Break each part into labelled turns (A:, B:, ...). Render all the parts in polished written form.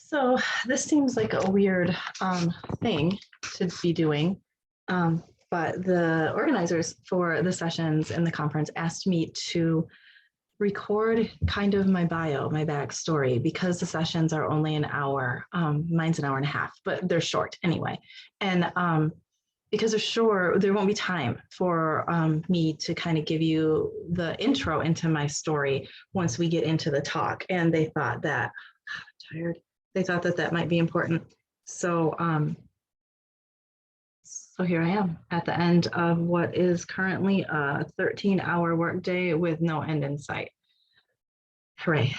A: So this seems like a weird thing to be doing, but the organizers for the sessions and the conference asked me to record kind of my bio, my backstory, because the sessions are only an hour. Mine's an hour and a half, but they're short anyway. And because they're short, there won't be time for me to kind of give you the intro into my story once we get into the talk. And they thought that, God, I'm tired. They thought that that might be important. So, so here I am at the end of what is currently a 13-hour workday with no end in sight. Hooray,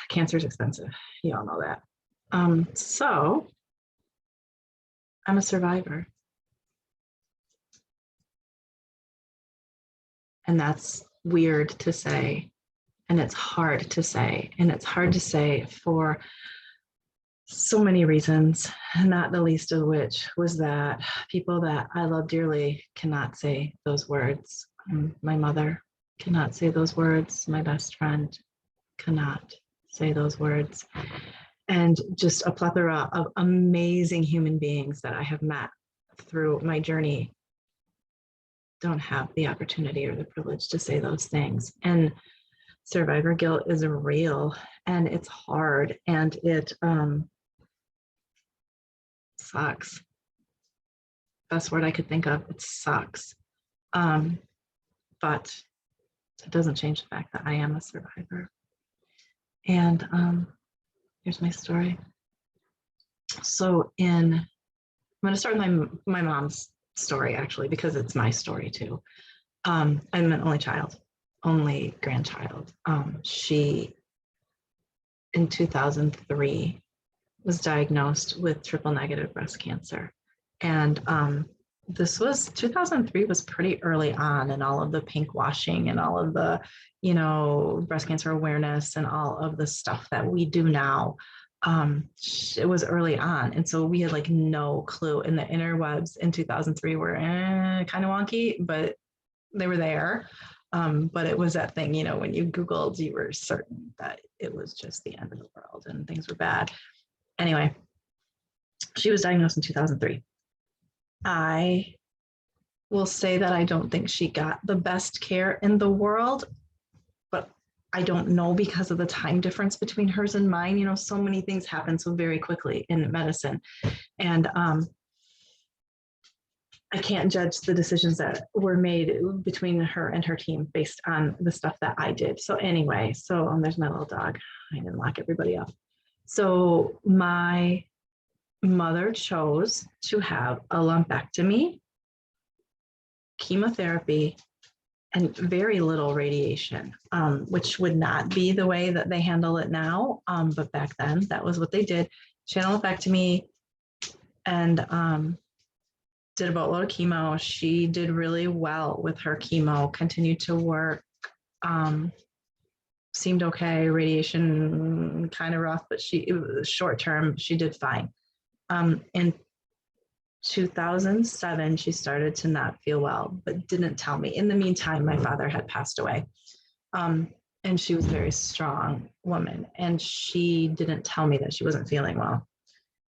A: cancer is expensive. You all know that. So I'm a survivor. And that's weird to say. And it's hard to say. And it's hard to say for so many reasons, not the least of which was that people that I love dearly cannot say those words. My mother cannot say those words. My best friend cannot say those words. And just a plethora of amazing human beings that I have met through my journey don't have the opportunity or the privilege to say those things. And survivor guilt is real, and it's hard, and it sucks. Best word I could think of, it sucks. But it doesn't change the fact that I am a survivor. And here's my story. So I'm going to start with my mom's story, actually, because it's my story too. I'm an only grandchild. She, in 2003, was diagnosed with triple negative breast cancer. And this was 2003 was pretty early on in all of the pink washing and all of the, breast cancer awareness and all of the stuff that we do now. It was early on. And so we had like no clue, and the interwebs in 2003 were kind of wonky, but they were there. But it was that thing, when you Googled, you were certain that it was just the end of the world and things were bad. Anyway, she was diagnosed in 2003. I will say that I don't think she got the best care in the world, but I don't know because of the time difference between hers and mine. So many things happen so very quickly in medicine. And I can't judge the decisions that were made between her and her team based on the stuff that I did. So anyway, there's my little dog. I didn't lock everybody up. So my mother chose to have a lumpectomy, chemotherapy, and very little radiation, which would not be the way that they handle it now. But back then, that was what they did. She had a lumpectomy and did a boatload of chemo. She did really well with her chemo, continued to work, seemed okay. Radiation kind of rough, but it was short term. She did fine. In 2007, she started to not feel well, but didn't tell me. In the meantime, my father had passed away. And she was a very strong woman, and she didn't tell me that she wasn't feeling well.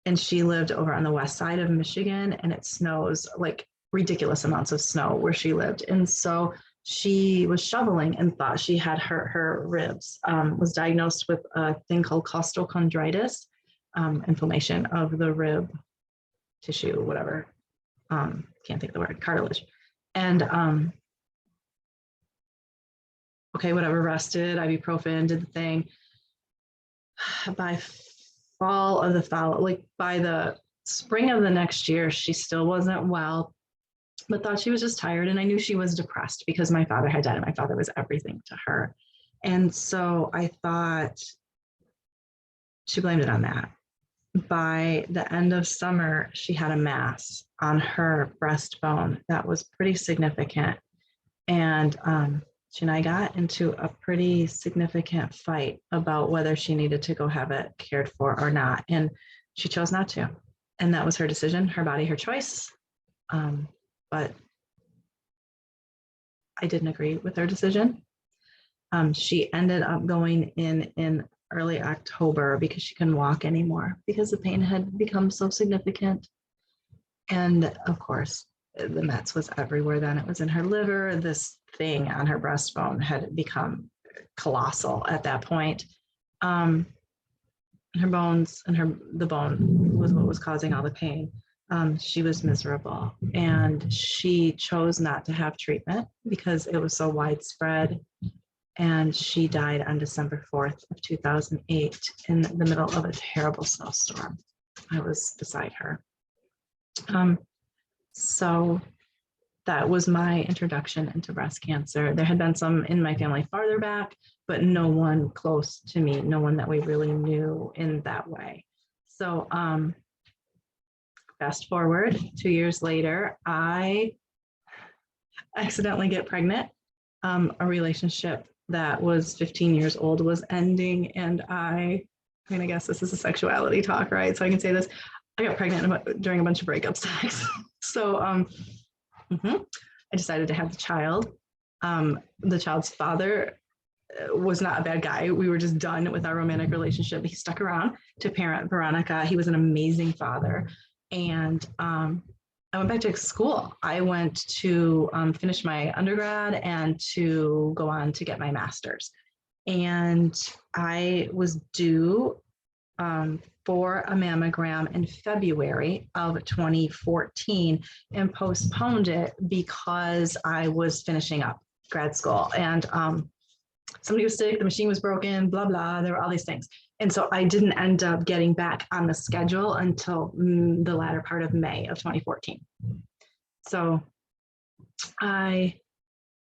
A: And she lived over on the west side of Michigan, and it snows like ridiculous amounts of snow where she lived. And so she was shoveling and thought she had hurt her ribs, was diagnosed with a thing called costochondritis, inflammation of the rib tissue, whatever. Can't think of the word, cartilage. And okay, whatever, rested, ibuprofen, did the thing. By the spring of the next year, she still wasn't well, but thought she was just tired. And I knew she was depressed because my father had died, and my father was everything to her. And so I thought she blamed it on that. By the end of summer, she had a mass on her breastbone that was pretty significant. And she and I got into a pretty significant fight about whether she needed to go have it cared for or not. And she chose not to. And that was her decision, her body, her choice. But I didn't agree with her decision. She ended up going in early October because she couldn't walk anymore because the pain had become so significant. And of course, the Mets was everywhere then. It was in her liver. This thing on her breastbone had become colossal at that point. Her bones and the bone was what was causing all the pain. She was miserable, and she chose not to have treatment because it was so widespread. And she died on December 4th of 2008 in the middle of a terrible snowstorm. I was beside her. So that was my introduction into breast cancer. There had been some in my family farther back, but no one close to me, no one that we really knew in that way. So fast forward 2 years later, I accidentally get pregnant. A relationship that was 15 years old was ending, and I mean, I guess this is a sexuality talk, right? So I can say this. I got pregnant during a bunch of breakup sex. So I decided to have the child. The child's father was not a bad guy. We were just done with our romantic relationship. He stuck around to parent Veronica. He was an amazing father. And I went back to school. I went to finish my undergrad and to go on to get my master's. And I was due for a mammogram in February of 2014 and postponed it because I was finishing up grad school. And somebody was sick, the machine was broken, blah, blah, there were all these things. And so I didn't end up getting back on the schedule until the latter part of May of 2014. So I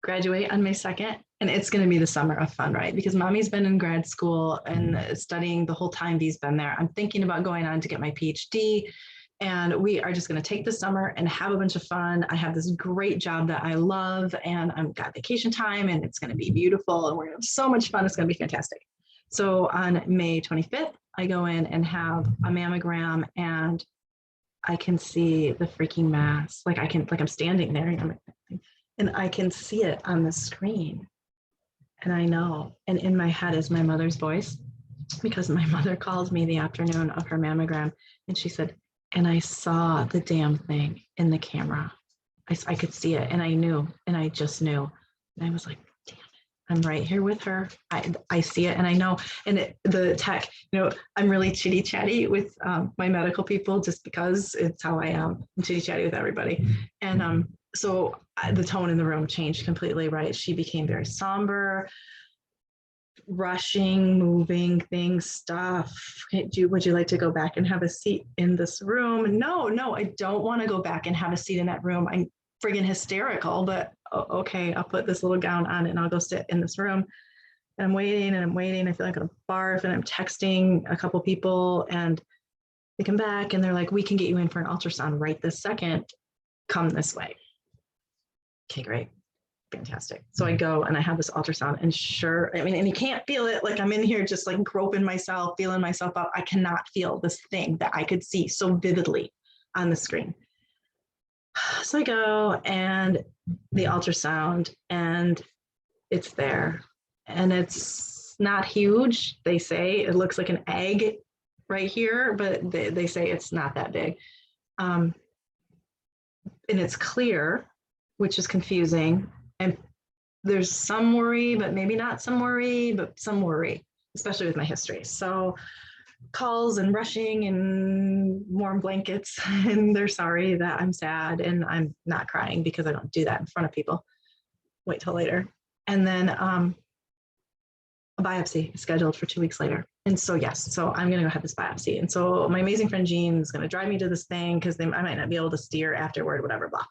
A: graduate on May 2nd, and it's going to be the summer of fun, right? Because mommy's been in grad school and studying the whole time Dee's been there. I'm thinking about going on to get my PhD, and we are just going to take the summer and have a bunch of fun. I have this great job that I love, and I've got vacation time, and it's going to be beautiful, and we're going to have so much fun. It's going to be fantastic. So on May 25th, I go in and have a mammogram, and I can see the freaking mass. Like I'm standing there, and I can see it on the screen. And I know, and in my head is my mother's voice, because my mother called me the afternoon of her mammogram, and she said, and I saw the damn thing in the camera. I could see it, and I knew, and I just knew. And I was like, damn it, I'm right here with her. I see it, and I know. And the tech, I'm really chitty chatty with my medical people just because it's how I am. I'm chitty chatty with everybody. And so the tone in the room changed completely, right? She became very somber, rushing, moving things, stuff. Would you like to go back and have a seat in this room? No, I don't want to go back and have a seat in that room. I'm friggin' hysterical, but okay, I'll put this little gown on and I'll go sit in this room. And I'm waiting. I feel like I'm barf, and I'm texting a couple people, and they come back and they're like, we can get you in for an ultrasound right this second. Come this way. Okay, great. Fantastic. So I go and I have this ultrasound, and and you can't feel it. Like I'm in here just like groping myself, feeling myself up. I cannot feel this thing that I could see so vividly on the screen. So I go and the ultrasound, and it's there, and it's not huge. They say it looks like an egg right here, but they say it's not that big. And it's clear, which is confusing. And there's some worry, but maybe not some worry, but some worry, especially with my history. So calls and rushing and warm blankets, and they're sorry that I'm sad, and I'm not crying because I don't do that in front of people. Wait till later. And then a biopsy is scheduled for 2 weeks later. And so, yes, so I'm going to go have this biopsy. And so my amazing friend Jean is going to drive me to this thing because I might not be able to steer afterward, whatever, blah.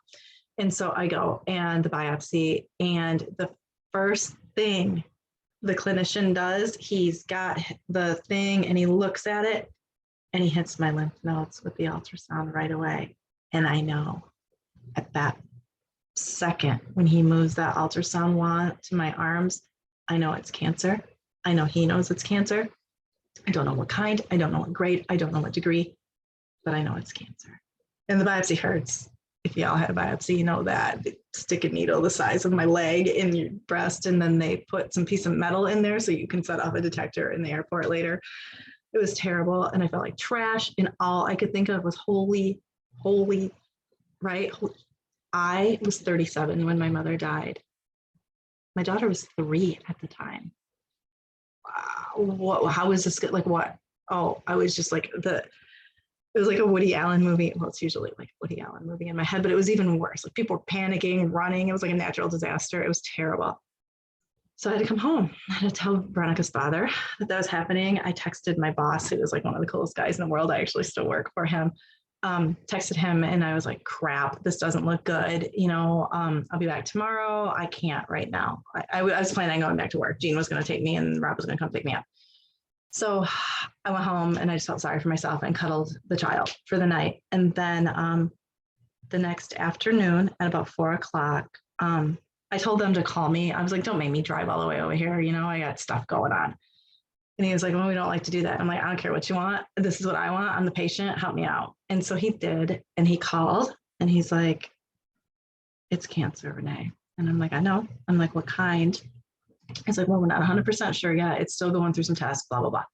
A: And so I go and the biopsy, and the first thing the clinician does, he's got the thing and he looks at it and he hits my lymph nodes with the ultrasound right away. And I know at that second when he moves that ultrasound wand to my arms, I know it's cancer. I know he knows it's cancer. I don't know what kind, I don't know what grade, I don't know what degree, but I know it's cancer. And the biopsy hurts. if y'all had a biopsy, you know that they stick a needle the size of my leg in your breast, and then they put some piece of metal in there so you can set off a detector in the airport later. It was terrible, and I felt like trash, and all I could think of was holy, right? I was 37 when my mother died. My daughter was 3 at the time. Wow, how is this good? Like what? Oh, I was just like it was like a Woody Allen movie. Well, it's usually like a Woody Allen movie in my head, but it was even worse. Like people were panicking, running. It was like a natural disaster. It was terrible. So I had to come home. I had to tell Veronica's father that was happening. I texted my boss, who was like one of the coolest guys in the world. I actually still work for him. Texted him, and I was like, crap, this doesn't look good. I'll be back tomorrow. I can't right now. I was planning on going back to work. Jean was going to take me, and Rob was going to come pick me up. So I went home, and I just felt sorry for myself and cuddled the child for the night. And then the next afternoon at about 4:00, I told them to call me. I was like, don't make me drive all the way over here. I got stuff going on. And he was like, well, we don't like to do that. I'm like, I don't care what you want. This is what I want. I'm the patient. Help me out. And so he did. And he called, and he's like, it's cancer, Renee. And I'm like, I know. I'm like, what kind? He's like, well, we're not 100% sure yet. It's still going through some tests, blah, blah, blah.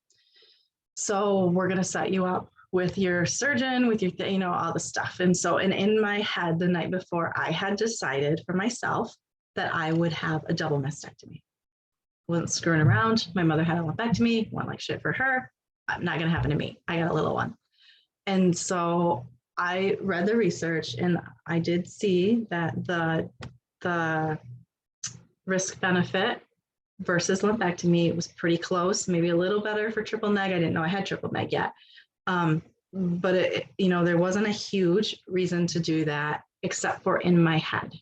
A: So we're going to set you up with your surgeon, with your, all the stuff. And so, and in my head the night before, I had decided for myself that I would have a double mastectomy. I wasn't screwing around. My mother had a lumpectomy, went like shit for her. Not going to happen to me. I got a little one. And so I read the research, and I did see that the risk benefit versus lumpectomy was pretty close, maybe a little better for triple neg. I didn't know I had triple neg yet. But there wasn't a huge reason to do that, except for in my head.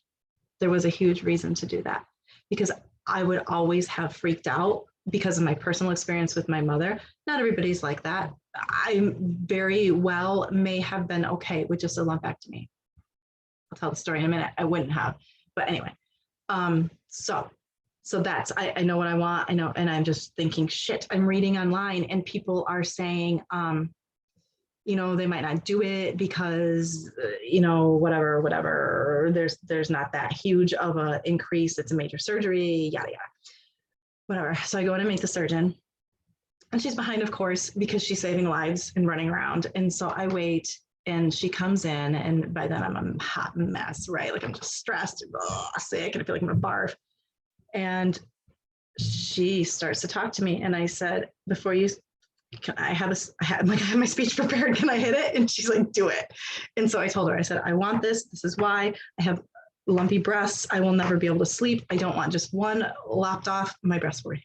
A: There was a huge reason to do that, because I would always have freaked out because of my personal experience with my mother. Not everybody's like that. I very well may have been okay with just a lumpectomy. I'll tell the story in a minute. I wouldn't have, but anyway. So that's, I know what I want. I know, and I'm just thinking, shit, I'm reading online, and people are saying, they might not do it because, whatever, there's not that huge of an increase. It's a major surgery, yada, yada, whatever. So I go in and meet the surgeon, and she's behind, of course, because she's saving lives and running around. And so I wait, and she comes in, and by then I'm a hot mess, right? Like I'm just stressed, sick, and I feel like I'm gonna barf. And she starts to talk to me, and I said, I have my speech prepared. Can I hit it? And she's like, do it. And so I told her, I said, I want this. This is why. I have lumpy breasts. I will never be able to sleep. I don't want just one lopped off. My breasts were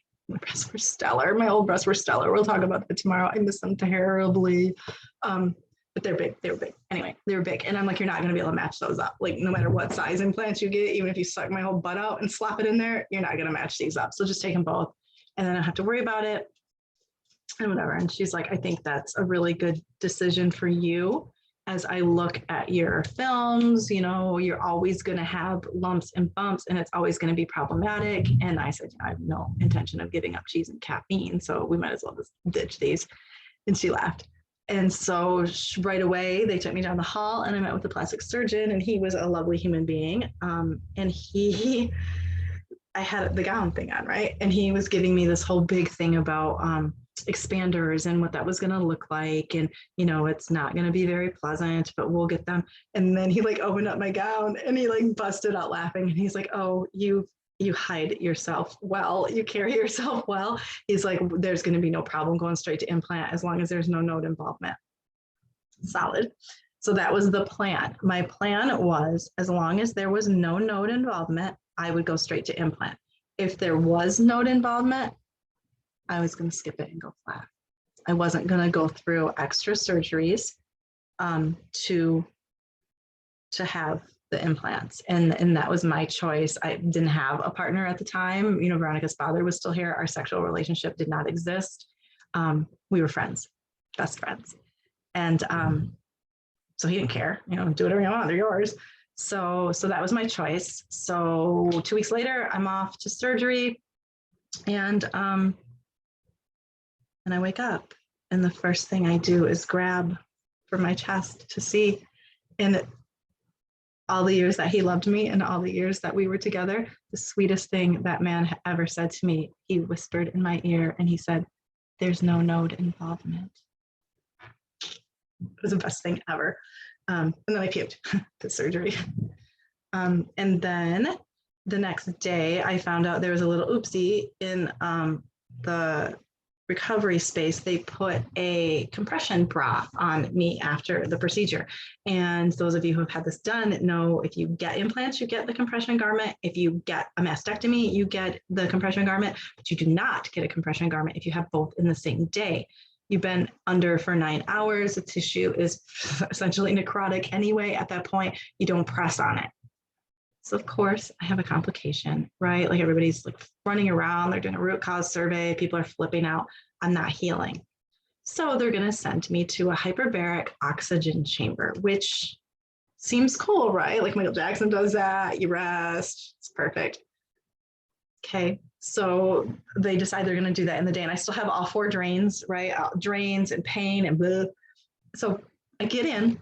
A: stellar. My old breasts were stellar. We'll talk about that tomorrow. I miss them terribly. But they're big. They were big. Anyway, they were big. And I'm like, you're not going to be able to match those up. Like no matter what size implants you get, even if you suck my whole butt out and slap it in there, you're not going to match these up. So just take them both. And then I don't have to worry about it. And whatever. And she's like, I think that's a really good decision for you. As I look at your films, you're always going to have lumps and bumps, and it's always going to be problematic. And I said, I have no intention of giving up cheese and caffeine, so we might as well just ditch these. And she laughed. And so right away, they took me down the hall, and I met with the plastic surgeon, and he was a lovely human being. And I had the gown thing on, right? And he was giving me this whole big thing about expanders and what that was going to look like. And, it's not going to be very pleasant, but we'll get them. And then he like opened up my gown, and he like busted out laughing. And he's like, oh, you hide yourself well, you carry yourself well. He's like, there's going to be no problem going straight to implant as long as there's no node involvement. Solid. So that was the plan. My plan was, as long as there was no node involvement, I would go straight to implant. If there was node involvement, I was going to skip it and go flat. I wasn't going to go through extra surgeries to have the implants. And that was my choice. I didn't have a partner at the time. Veronica's father was still here. Our sexual relationship did not exist. We were friends, best friends. And so he didn't care, do whatever you want, they're yours. So that was my choice. So 2 weeks later, I'm off to surgery, and I wake up, and the first thing I do is grab for my chest to see, and all the years that he loved me and all the years that we were together, the sweetest thing that man ever said to me, he whispered in my ear and he said, "There's no node involvement." It was the best thing ever. And then I puked to surgery. And then the next day I found out there was a little oopsie in the recovery space. They put a compression bra on me after the procedure. And those of you who have had this done know if you get implants, you get the compression garment. If you get a mastectomy, you get the compression garment, but you do not get a compression garment if you have both in the same day. You've been under for 9 hours. The tissue is essentially necrotic anyway. At that point, you don't press on it. So of course I have a complication, right? Like everybody's like running around, they're doing a root cause survey, people are flipping out, I'm not healing. So they're gonna send me to a hyperbaric oxygen chamber, which seems cool, right? Like Michael Jackson does that, you rest, it's perfect. Okay, so they decide they're gonna do that in the day and I still have all 4 drains, right? Drains and pain and blah. So I get in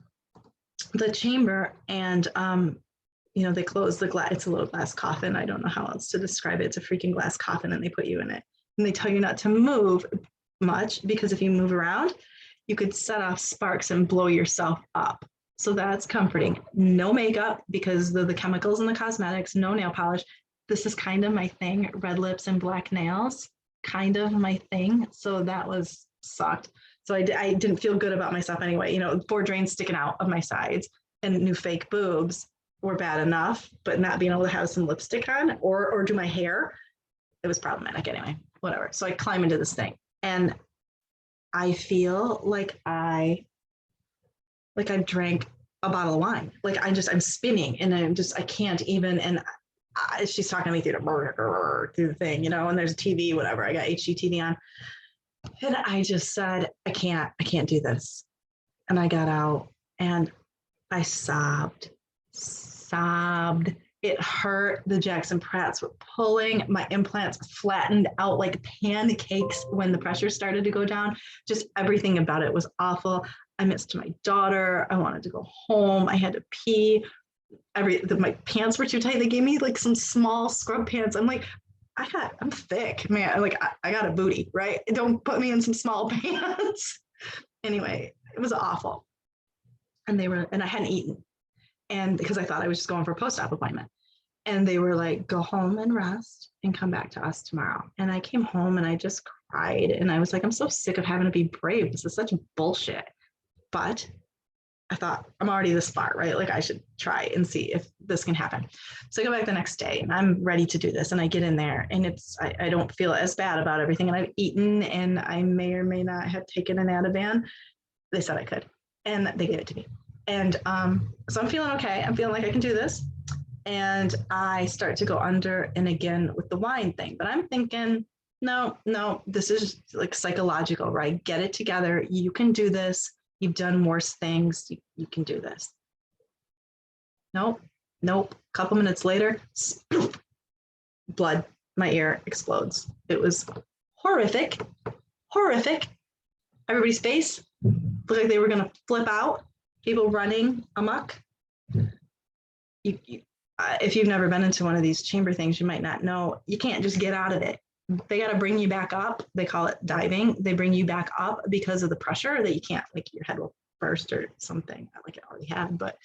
A: the chamber and they close the glass. It's a little glass coffin. I don't know how else to describe it. It's a freaking glass coffin and they put you in it. And they tell you not to move much because if you move around, you could set off sparks and blow yourself up. So that's comforting. No makeup because of the chemicals and the cosmetics, no nail polish. This is kind of my thing. Red lips and black nails, kind of my thing. So that was sucked. So I didn't feel good about myself anyway. 4 drains sticking out of my sides and new fake boobs were bad enough, but not being able to have some lipstick on or do my hair, it was problematic anyway, whatever. So I climb into this thing and I feel like I've drank a bottle of wine. Like I'm spinning and I can't even, and she's talking to me through the thing, and there's a TV, whatever. I got HGTV on. And I just said, I can't do this. And I got out and I sobbed. It hurt. The Jackson Pratts were pulling. My implants flattened out like pancakes when the pressure started to go down. Just everything about it was awful. I missed my daughter. I wanted to go home. I had to pee. My pants were too tight. They gave me like some small scrub pants. I'm like, I'm thick, man. Like I got a booty, right? Don't put me in some small pants. Anyway, it was awful. And I hadn't eaten. And because I thought I was just going for a post-op appointment. And they were like, go home and rest and come back to us tomorrow. And I came home and I just cried. And I was like, I'm so sick of having to be brave. This is such bullshit. But I thought, I'm already this far, right? Like I should try and see if this can happen. So I go back the next day and I'm ready to do this. And I get in there and I don't feel as bad about everything. And I've eaten and I may or may not have taken an Ativan. They said I could. And they gave it to me. And so I'm feeling okay. I'm feeling like I can do this. And I start to go under and again with the wine thing. But I'm thinking, no, this is like psychological, right? Get it together. You can do this. You've done worse things. You can do this. Nope. A couple minutes later, blood, my ear explodes. It was horrific. Everybody's face looked like they were going to flip out. People running amok. If you've never been into one of these chamber things, you might not know. You can't just get out of it. They got to bring you back up. They call it diving. They bring you back up because of the pressure that you can't, like your head will burst or something like it already had. But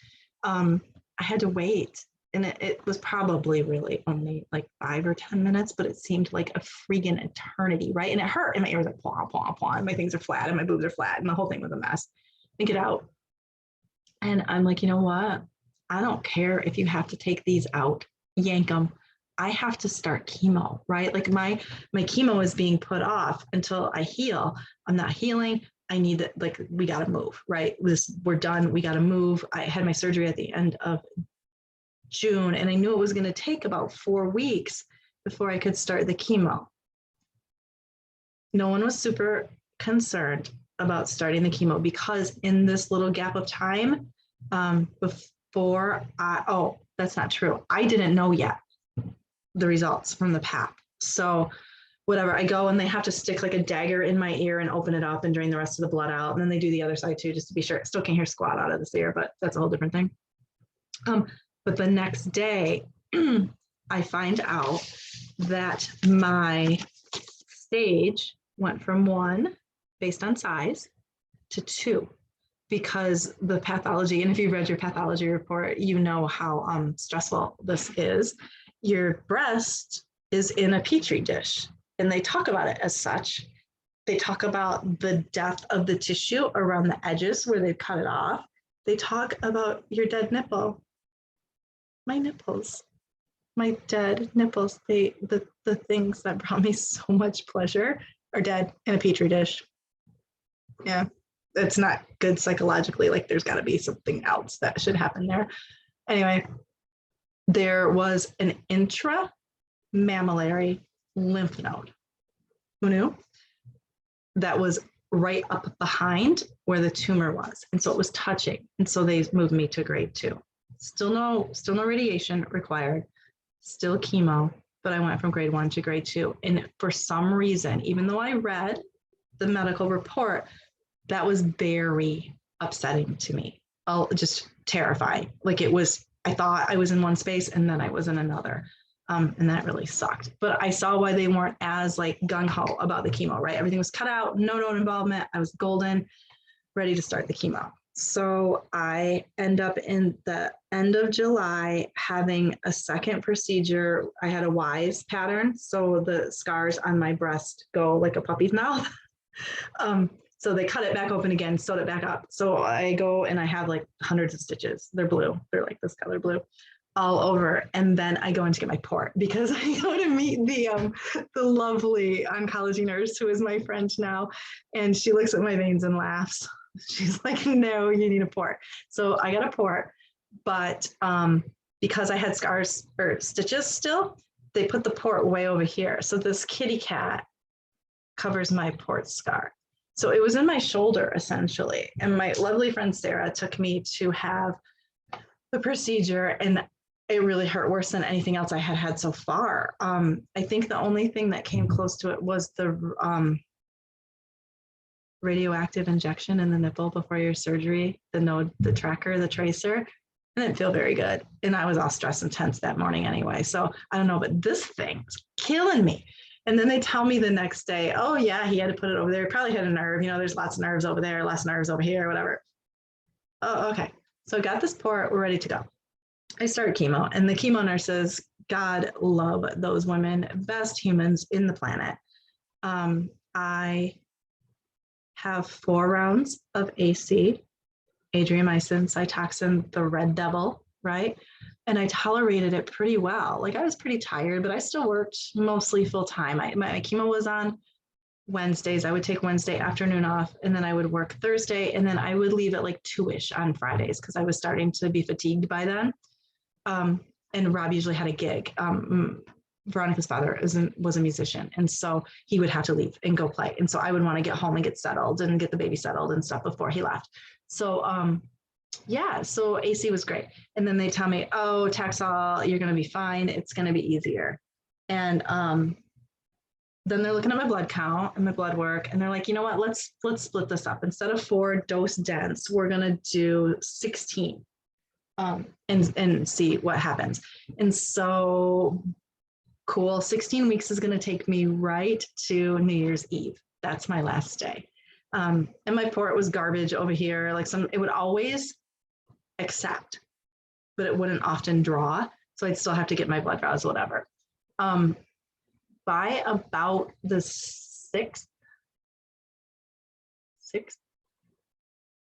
A: I had to wait. And it was probably really only like 5 or 10 minutes, but it seemed like a freaking eternity, right? And it hurt. And my ear was like, plong, plong, plong. And my things are flat and my boobs are flat. And the whole thing was a mess. And get out. And I'm like, you know what? I don't care if you have to take these out, yank them. I have to start chemo, right? Like my chemo is being put off until I heal. I'm not healing. I need to, like, we got to move, right? We're done. We got to move. I had my surgery at the end of June, and I knew it was going to take about 4 weeks before I could start the chemo. No one was super concerned about starting the chemo because in this little gap of time that's not true. I didn't know yet the results from the PAP. So whatever, I go and they have to stick like a dagger in my ear and open it up and drain the rest of the blood out. And then they do the other side too, just to be sure. Still can't hear squat out of this ear, but that's a whole different thing. But the next day, I find out that my stage went from 1 based on size to 2 because the pathology, and if you've read your pathology report, you know how stressful this is. Your breast is in a petri dish, and they talk about it as such. They talk about the depth of the tissue around the edges where they've cut it off. They talk about your dead nipple. My nipples, my dead nipples, the things that brought me so much pleasure are dead in a petri dish. Yeah, it's not good psychologically. Like there's got to be something else that should happen there. Anyway, there was an intramammillary lymph node. Who knew? That was right up behind where the tumor was. And so it was touching. And so they moved me to grade 2. Still no radiation required, still chemo, but I went from grade 1 to grade 2. And for some reason, even though I read the medical report, that was very upsetting to me. Just terrifying. Like it was, I thought I was in one space and then I was in another. And that really sucked. But I saw why they weren't as like gung-ho about the chemo, right? Everything was cut out, no node involvement. I was golden, ready to start the chemo. So I end up in the end of July having a second procedure. I had a Wise pattern. So the scars on my breast go like a puppy's mouth. So they cut it back open again, sewed it back up. So I go and I have like hundreds of stitches. They're blue. They're like this color blue all over. And then I go in to get my port because I go to meet the lovely oncology nurse who is my friend now. And she looks at my veins and laughs. She's like, no, you need a port. So I got a port, but because I had scars or stitches still, they put the port way over here. So this kitty cat covers my port scar. So it was in my shoulder essentially. And my lovely friend Sarah took me to have the procedure, and it really hurt worse than anything else I had had so far. I think the only thing that came close to it was the radioactive injection in the nipple before your surgery, the node, the tracker, the tracer. It didn't feel very good. And I was all stressed and tense that morning anyway. So I don't know, but this thing's killing me. And then they tell me the next day, oh yeah, he had to put it over there. He probably had a nerve. You know, there's lots of nerves over there, less nerves over here, whatever. Oh, okay. So I got this port, we're ready to go. I started chemo, and the chemo nurses, God love those women, best humans in the planet. I have 4 rounds of AC, adriamycin, Cytoxin, the red devil, right? And I tolerated it pretty well. Like I was pretty tired, but I still worked mostly full time. My chemo was on Wednesdays. I would take Wednesday afternoon off, and then I would work Thursday, and then I would leave at like 2-ish on Fridays because I was starting to be fatigued by then. And Rob usually had a gig. Veronica's father was a musician, and so he would have to leave and go play. And so I would want to get home and get settled and get the baby settled and stuff before he left. So yeah, so AC was great. And then they tell me, oh, Taxol, you're going to be fine. It's going to be easier. And then they're looking at my blood count and my blood work, and they're like, you know what, let's split this up. Instead of 4 dose dense, we're going to do 16 and see what happens. And so cool, 16 weeks is going to take me right to New Year's Eve. That's my last day. And my port was garbage over here. Like it would always accept, but it wouldn't often draw. So I'd still have to get my blood draws, whatever. By about the sixth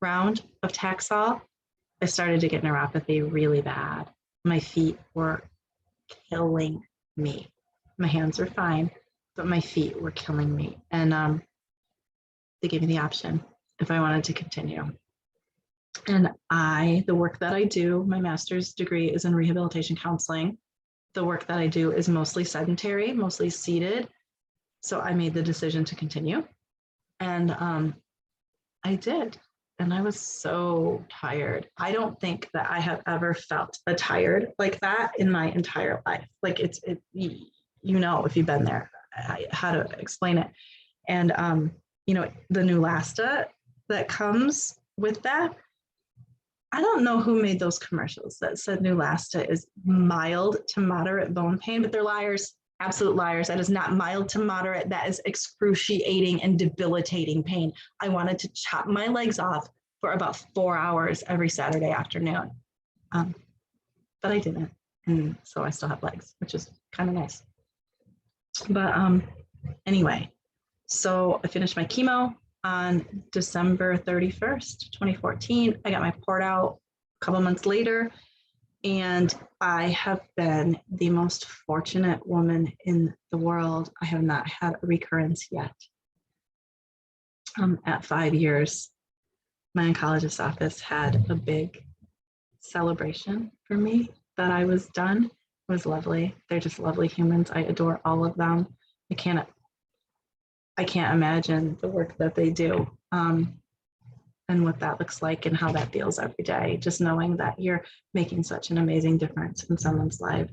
A: round of Taxol, I started to get neuropathy really bad. My feet were killing me. My hands were fine, but my feet were killing me. And they gave me the option if I wanted to continue. And the work that I do, my master's degree is in rehabilitation counseling. The work that I do is mostly sedentary, mostly seated. So I made the decision to continue. And I did. And I was so tired. I don't think that I have ever felt tired like that in my entire life. Like you know, if you've been there, how to explain it. And, you know, the Neulasta that comes with that, I don't know who made those commercials that said Neulasta is mild to moderate bone pain, but they're liars, absolute liars. That is not mild to moderate. That is excruciating and debilitating pain. I wanted to chop my legs off for about 4 hours every Saturday afternoon, but I didn't. And so I still have legs, which is kind of nice. But anyway, so I finished my chemo on December 31st, 2014. I got my port out a couple months later, and I have been the most fortunate woman in the world. I have not had a recurrence yet. At 5 years, my oncologist's office had a big celebration for me that I was done. It was lovely. They're just lovely humans. I adore all of them. I can't imagine the work that they do, and what that looks like and how that feels every day, just knowing that you're making such an amazing difference in someone's life.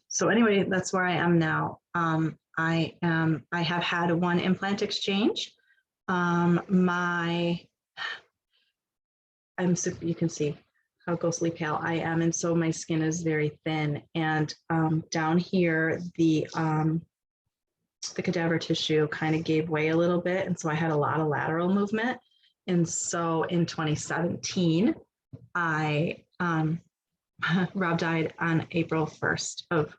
A: So anyway, that's where I am now. I have had one implant exchange. You can see how ghostly pale I am, and so my skin is very thin, and down here the cadaver tissue kind of gave way a little bit, and so I had a lot of lateral movement. And so in 2017, Rob died on April 1st of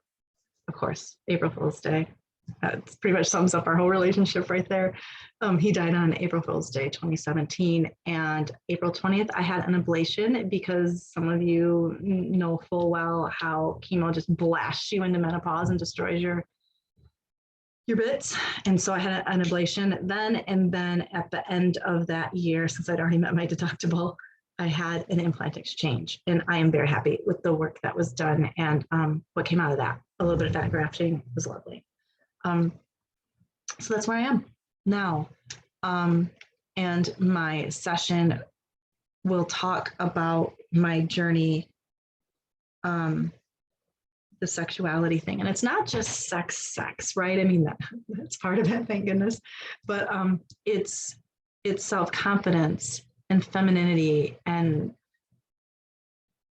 A: course, April Fool's Day. That pretty much sums up our whole relationship right there. He died on April Fool's Day, 2017, and April 20th, I had an ablation because some of you know full well how chemo just blasts you into menopause and destroys your bits. And so I had an ablation then, and then at the end of that year, since I'd already met my deductible, I had an implant exchange, and I am very happy with the work that was done and what came out of that. A little bit of fat grafting was lovely. So that's where I am now. And my session will talk about my journey, the sexuality thing. And it's not just sex, right? I mean, that's part of it, thank goodness. But it's self-confidence and femininity, and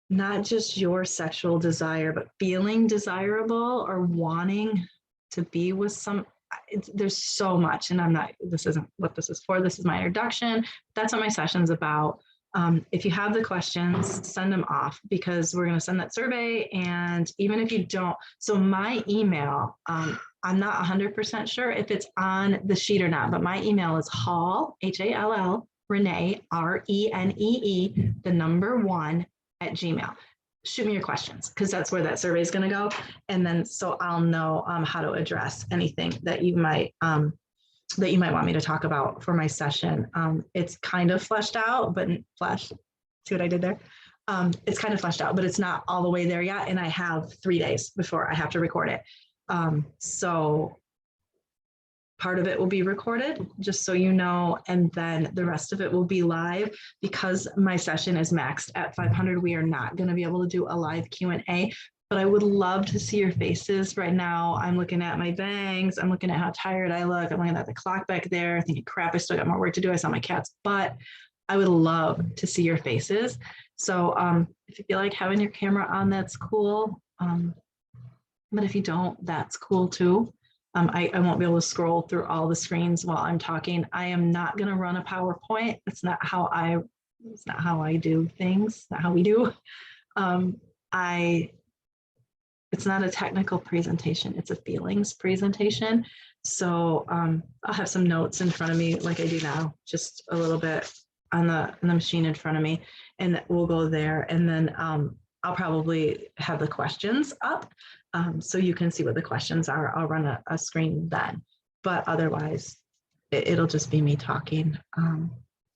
A: not just your sexual desire, but feeling desirable or wanting to be with some. There's so much, and this isn't what this is for. This is my introduction. That's what my session's about. If you have the questions, send them off, because we're going to send that survey. And even if you don't, so my email, I'm not 100% sure if it's on the sheet or not, but my email is Hall, Hall, Renee, Renee, the number 1 at Gmail. Shoot me your questions, because that's where that survey is going to go. And then so I'll know how to address anything that you might want me to talk about for my session. It's kind of fleshed out, but see what I did there? It's kind of fleshed out, but it's not all the way there yet. And I have 3 days before I have to record it. So part of it will be recorded, just so you know, and then the rest of it will be live. Because my session is maxed at 500, we are not going to be able to do a live Q&A, but I would love to see your faces right now. I'm looking at my bangs. I'm looking at how tired I look. I'm looking at the clock back there, thinking, crap, I still got more work to do. I saw my cat's butt. I would love to see your faces. So if you feel like having your camera on, that's cool. But if you don't, that's cool too. I won't be able to scroll through all the screens while I'm talking. I am not going to run a PowerPoint. It's not how I do things. It's not how we do. It's not a technical presentation. It's a feelings presentation. So I'll have some notes in front of me like I do now, just a little bit on the machine in front of me, and we'll go there. And then I'll probably have the questions up. So you can see what the questions are. I'll run a screen then, but otherwise it'll just be me talking.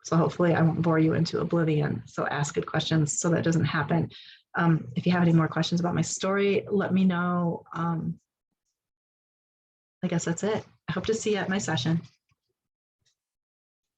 A: So hopefully I won't bore you into oblivion. So ask good questions so that doesn't happen. If you have any more questions about my story, let me know. I guess that's it. I hope to see you at my session.